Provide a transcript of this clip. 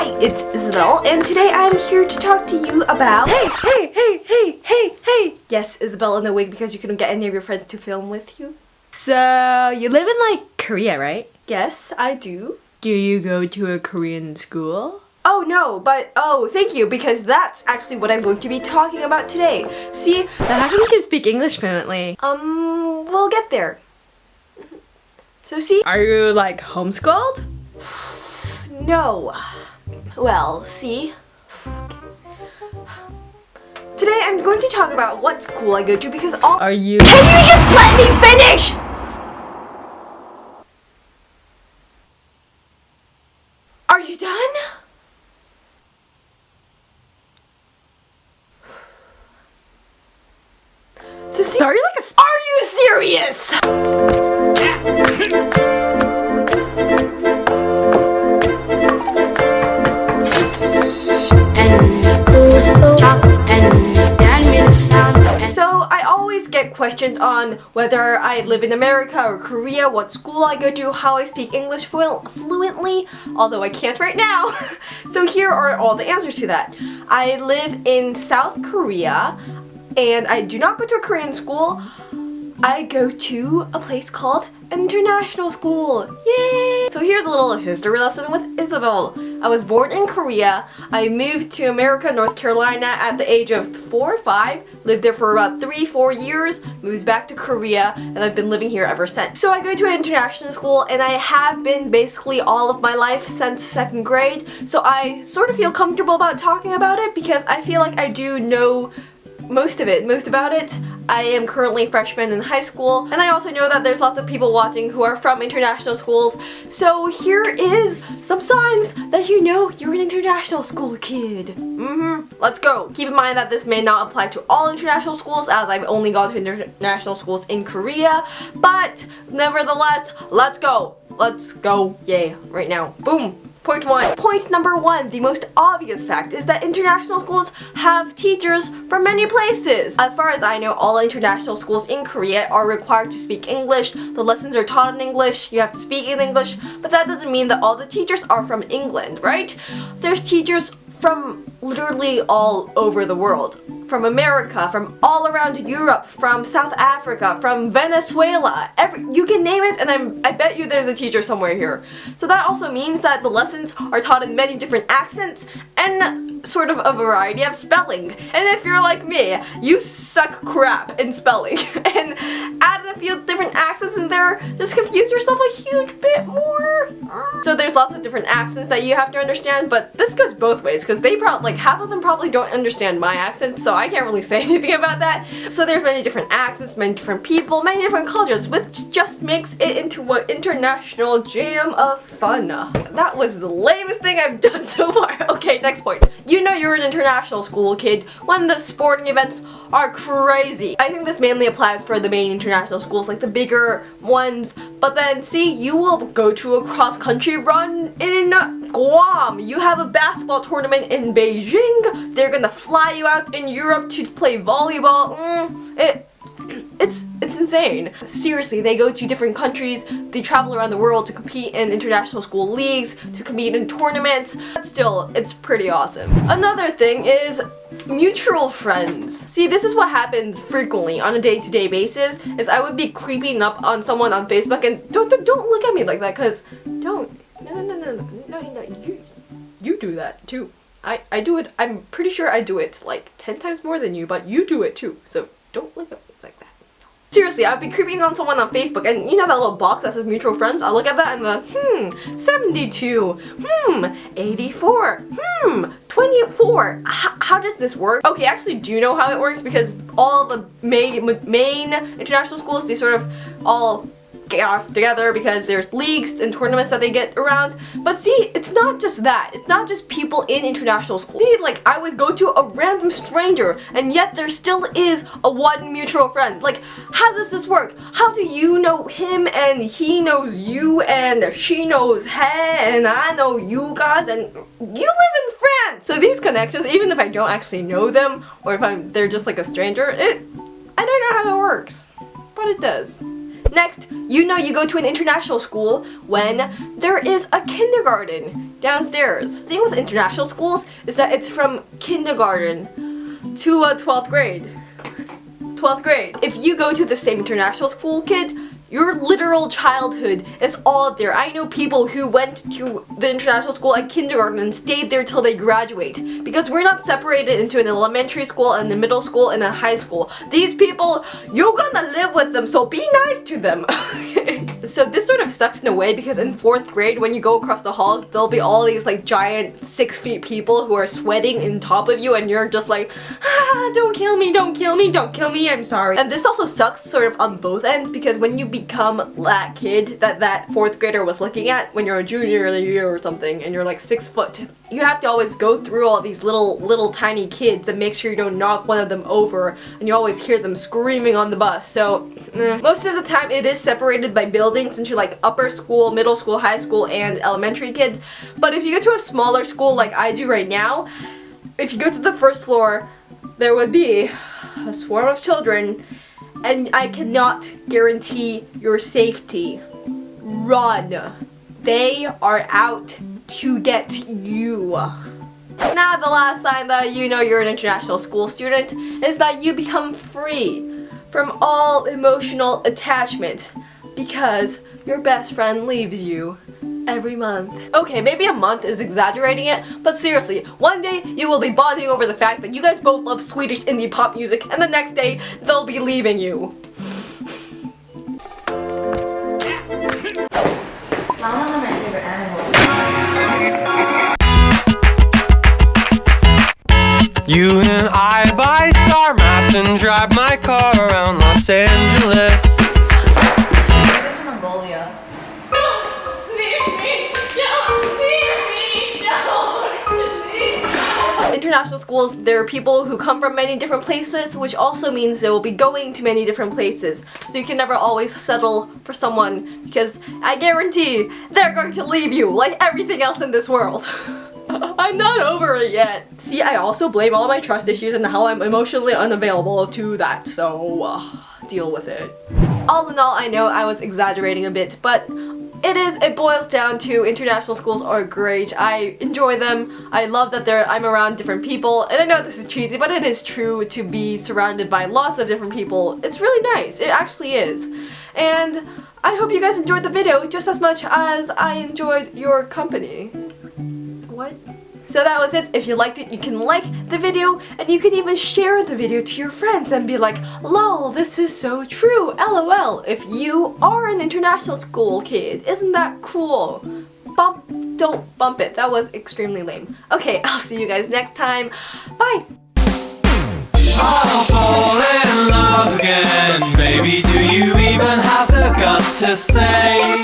Hi, it's Isabel, and today I'm here to talk to you about... Hey! Yes, Isabel in the wig because you couldn't get any of your friends to film with you. So, you live in, like, Korea, right? Yes, I do. Do you go to a Korean school? Oh no, but thank you, because that's actually what I'm going to be talking about today. See, Then how come you can speak English fluently? we'll get there. So see... Are you, like, homeschooled? No. Well, see... Today I'm going to talk about what school I go to because all... Are you... Can you just let me finish?! Are you done? So see... Are you like a... Are you serious?! So I always get questions on whether I live in America or Korea, what school I go to, how I speak English fluently, although I can't right now. So here are all the answers to that. I live in South Korea and I do not go to a Korean school. I go to a place called international school. Yay! So here's a little history lesson with Isabel. I was born in Korea. I moved to America, North Carolina at the age of 4 or 5. Lived there for about 3-4 years. Moved back to Korea and I've been living here ever since. So I go to an international school and I have been basically all of my life since 2nd grade. So I sort of feel comfortable about talking about it because I feel like I do know most about it. I am currently a freshman in high school, and I also know that there's lots of people watching who are from international schools. So here is some signs that you know you're an international school kid. Let's go. Keep in mind that this may not apply to all international schools as I've only gone to international schools in Korea, but nevertheless, let's go. Let's go. Yay. Right now. Boom. Point 1. Point number 1, the most obvious fact is that international schools have teachers from many places. As far as I know, all international schools in Korea are required to speak English. The lessons are taught in English, you have to speak in English, but that doesn't mean that all the teachers are from England, right? There's teachers from literally all over the world. From America, from all around Europe, from South Africa, from Venezuela, you can name it, and I bet you there's a teacher somewhere here. So that also means that the lessons are taught in many different accents and sort of a variety of spelling. And if you're like me, you suck crap in spelling and add a few different accents in there, just confuse yourself a huge bit more. So there's lots of different accents that you have to understand, but this goes both ways because they probably, like, half of them probably don't understand my accent, so I can't really say anything about that. So there's many different accents, many different people, many different cultures, which just makes it into an international jam of fun. That was the lamest thing I've done so far. Okay, next point. You know you're an international school kid when the sporting events are crazy. I think this mainly applies for the main international schools, like the bigger ones, but then see, you will go to a cross-country run in Guam. You have a basketball tournament in Beijing. They're gonna fly you out in Europe to play volleyball. It's insane. Seriously, they go to different countries, they travel around the world to compete in international school leagues, to compete in tournaments, but still, it's pretty awesome. Another thing is mutual friends. See, this is what happens frequently on a day-to-day basis, is I would be creeping up on someone on Facebook and don't look at me like that, cause no, you do that too. I do it, I'm pretty sure I do it like 10 times more than you, but you do it too, so don't look at me like that. Seriously, I'd be creeping on someone on Facebook and you know that little box that says mutual friends? I look at that and the 72, 84, 24. How does this work? Okay, I actually do know how it works because all the main international schools, they sort of all get together because there's leagues and tournaments that they get around. But see, it's not just that. It's not just people in international school. See, like, I would go to a random stranger and yet there still is a one mutual friend. Like, how does this work? How do you know him and he knows you and she knows her and I know you guys and you live in France? So these connections, even if I don't actually know them or if they're just like a stranger, I don't know how it works, but it does. Next, you know you go to an international school when there is a kindergarten downstairs. The thing with international schools is that it's from kindergarten to 12th grade. 12th grade. If you go to the same international school, kid, your literal childhood is all there. I know people who went to the international school at kindergarten and stayed there till they graduate. Because we're not separated into an elementary school and a middle school and a high school. These people, you're gonna live with them, so be nice to them. So this sort of sucks in a way because in 4th grade, when you go across the halls, there'll be all these like giant 6 feet people who are sweating in top of you and you're just like, ah, don't kill me, don't kill me, don't kill me, I'm sorry. And this also sucks sort of on both ends because when you become that kid that 4th grader was looking at when you're a junior year or something and you're like 6 foot, you have to always go through all these little tiny kids and make sure you don't knock one of them over, and you always hear them screaming on the bus. So most of the time it is separated by buildings into like upper school, middle school, high school, and elementary kids. But if you go to a smaller school like I do right now, if you go to the first floor, there would be a swarm of children, and I cannot guarantee your safety. Run. They are out to get you. Now the last sign that you know you're an international school student is that you become free from all emotional attachment because your best friend leaves you every month. Okay, maybe a month is exaggerating it, but seriously, one day you will be bonding over the fact that you guys both love Swedish indie pop music, and the next day they'll be leaving you. Llamas are my favorite animal. You and I buy star maps and drive my car around Los Angeles. I've been to Mongolia. International schools, there are people who come from many different places, which also means they will be going to many different places. So you can never always settle for someone because I guarantee they're going to leave you like everything else in this world. I'm not over it yet. See, I also blame all my trust issues and how I'm emotionally unavailable to that, so deal with it. All in all, I know I was exaggerating a bit, but it boils down to international schools are great. I enjoy them. I love that I'm around different people, and I know this is cheesy, but it is true to be surrounded by lots of different people. It's really nice. It actually is. And I hope you guys enjoyed the video just as much as I enjoyed your company. What? So that was it. If you liked it, you can like the video, and you can even share the video to your friends and be like, lol, this is so true, lol, if you are an international school kid. Isn't that cool? Don't bump it. That was extremely lame. Okay, I'll see you guys next time. Bye! I'll fall in love again. Baby, do you even have the guts to say